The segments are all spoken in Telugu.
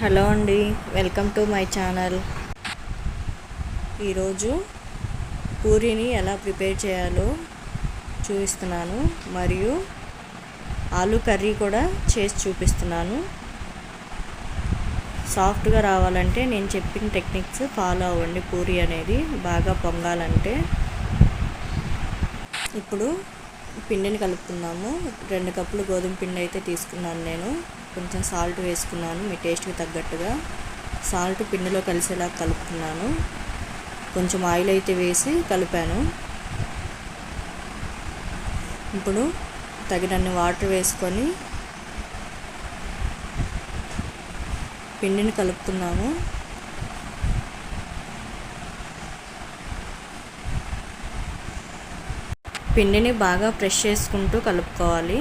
హలో అండి, వెల్కమ్ టు మై ఛానల్. ఈరోజు పూరీని ఎలా ప్రిపేర్ చేయాలో చూపిస్తున్నాను, మరియు ఆలూ కర్రీ కూడా చేసి చూపిస్తున్నాను. సాఫ్ట్గా రావాలంటే నేను చెప్పిన టెక్నిక్స్ ఫాలో అవ్వండి. పూరీ అనేది బాగా పొంగాలంటే. ఇప్పుడు పిండిని కలుపుకుందాము. 2 కప్పులు గోధుమ పిండి అయితే తీసుకున్నాను నేను. కొంచెం సాల్ట్ వేసుకున్నాను, మీ టేస్ట్కి తగ్గట్టుగా. సాల్ట్ పిండిలో కలిసేలా కలుపుకున్నాను. కొంచెం ఆయిల్ అయితే వేసి కలిపాను. ఇప్పుడు తగినన్ని వాటర్ వేసుకొని పిండిని కలుపుకున్నాము. పిండిని బాగా ప్రెస్ చేసుకుంటూ కలుపుకోవాలి.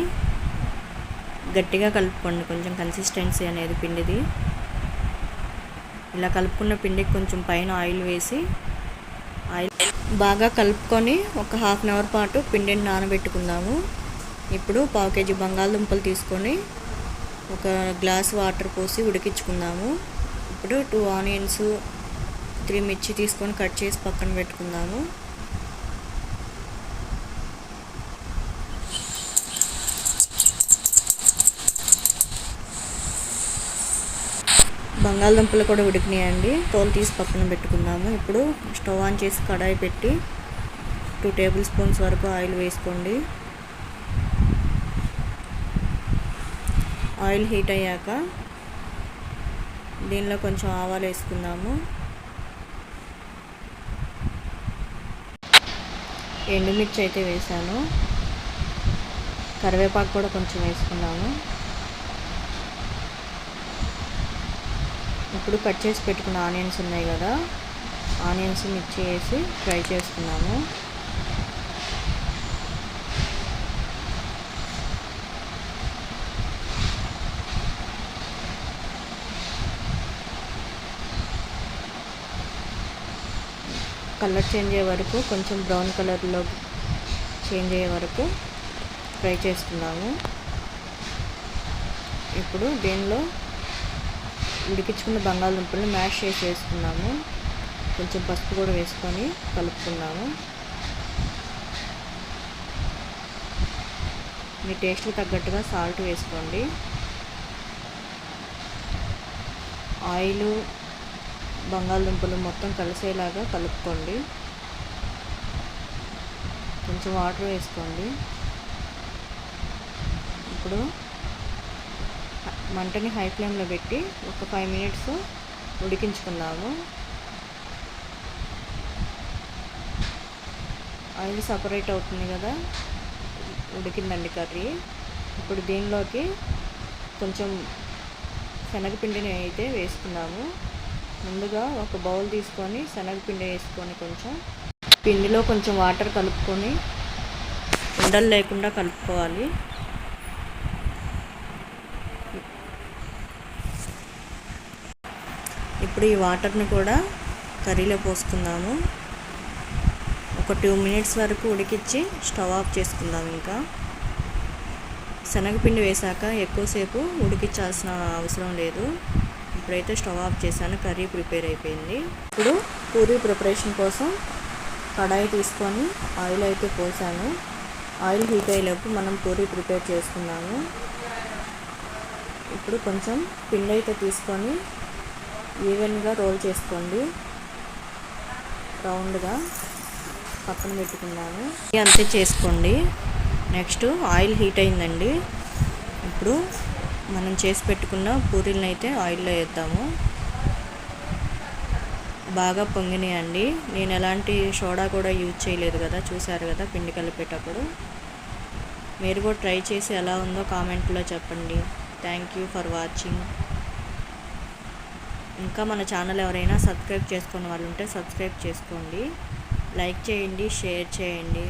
గట్టిగా కలుపుకోండి, కొంచెం కన్సిస్టెన్సీ అనేది పిండిది. ఇలా కలుపుకున్న పిండికి కొంచెం పైన ఆయిల్ వేసి బాగా కలుపుకొని ఒక హాఫ్ అన్ అవర్ పాటు పిండిని నానబెట్టుకుందాము. ఇప్పుడు 1/4 kg బంగాళదుంపలు తీసుకొని ఒక గ్లాస్ వాటర్ పోసి ఉడికించుకుందాము. ఇప్పుడు 2 ఆనియన్స్, 3 మిర్చి తీసుకొని కట్ చేసి పక్కన పెట్టుకుందాము. బంగాళదుంపలు కూడా ఉడికినాయండి, తోలు తీసి పక్కన పెట్టుకుందాము. ఇప్పుడు స్టవ్ ఆన్ చేసి కడాయి పెట్టి 2 టేబుల్ స్పూన్స్ వరకు ఆయిల్ వేసుకోండి. ఆయిల్ హీట్ అయ్యాక దీనిలో కొంచెం ఆవాలు వేసుకుందాము. ఎండుమిర్చి అయితే వేసాను. కరివేపాకు కూడా కొంచెం వేసుకున్నాము. ఇప్పుడు కట్ చేసి పెట్టుకున్న ఆనియన్స్ ఉన్నాయి కదా, ఆనియన్స్ మిర్చి వేసి ఫ్రై చేసుకున్నాము. కలర్ చేంజ్ అయ్యే వరకు, కొంచెం బ్రౌన్ కలర్లో చేంజ్ అయ్యే వరకు ఫ్రై చేసుకున్నాము. ఇప్పుడు దీనిలో ఉడికించుకున్న బంగాళదుంపలు మ్యాష్ చేసి వేసుకున్నాము. కొంచెం పసుపు కూడా వేసుకొని కలుపుకున్నాము. మీ టేస్ట్కి తగ్గట్టుగా సాల్ట్ వేసుకోండి. ఆయిల్, బంగాళదుంపలు మొత్తం కలిసేలాగా కలుపుకోండి. కొంచెం వాటర్ వేసుకోండి. ఇప్పుడు మంటని హై ఫ్లేమ్లో పెట్టి ఒక 5 మినిట్స్ ఉడికించుకుందాము. ఆయిల్ సపరేట్ అవుతుంది కదా, ఉడికిందండి కర్రీ. ఇప్పుడు దీనిలోకి కొంచెం శనగపిండిని అయితే వేసుకుందాము. ముందుగా ఒక బౌల్ తీసుకొని శనగపిండి వేసుకొని కొంచెం పిండిలో కొంచెం వాటర్ కలుపుకొని ఉండలు లేకుండా కలుపుకోవాలి. ఇప్పుడు ఈ వాటర్ని కూడా కర్రీలో పోసుకుందాము. ఒక 2 మినిట్స్ వరకు ఉడికించి స్టవ్ ఆఫ్ చేసుకుందాం. ఇంకా శనగపిండి వేసాక ఎక్కువసేపు ఉడికించాల్సిన అవసరం లేదు. ఇప్పుడైతే స్టవ్ ఆఫ్ చేశాను, కర్రీ ప్రిపేర్ అయిపోయింది. ఇప్పుడు పూరీ ప్రిపరేషన్ కోసం కడాయి తీసుకొని ఆయిల్ అయితే పోసాను. ఆయిల్ హీట్ అయ్యేలోపు మనం పూరీ ప్రిపేర్ చేసుకున్నాము. ఇప్పుడు కొంచెం పిండి అయితే తీసుకొని ఈవెన్గా రోల్ చేసుకోండి, రౌండ్గా పక్కన పెట్టుకున్నాను. అంతే చేసుకోండి. నెక్స్ట్ ఆయిల్ హీట్ అయిందండి. ఇప్పుడు మనం చేసి పెట్టుకున్న పూరీలను అయితే ఆయిల్లో వేద్దాము. బాగా పొంగినాయండి. నేను ఎలాంటి సోడా కూడా యూజ్ చేయలేదు కదా, చూసారు కదా పిండి కలిపేటప్పుడు. మీరు కూడా ట్రై చేసి ఎలా ఉందో కామెంట్లో చెప్పండి. Thank you for watching. ఇంకా మన ఛానల్ ఎవరైనా సబ్స్క్రైబ్ చేసుకున్న వాళ్ళు ఉంటే సబ్స్క్రైబ్ చేసుకోండి, లైక్ చేయండి, షేర్ చేయండి.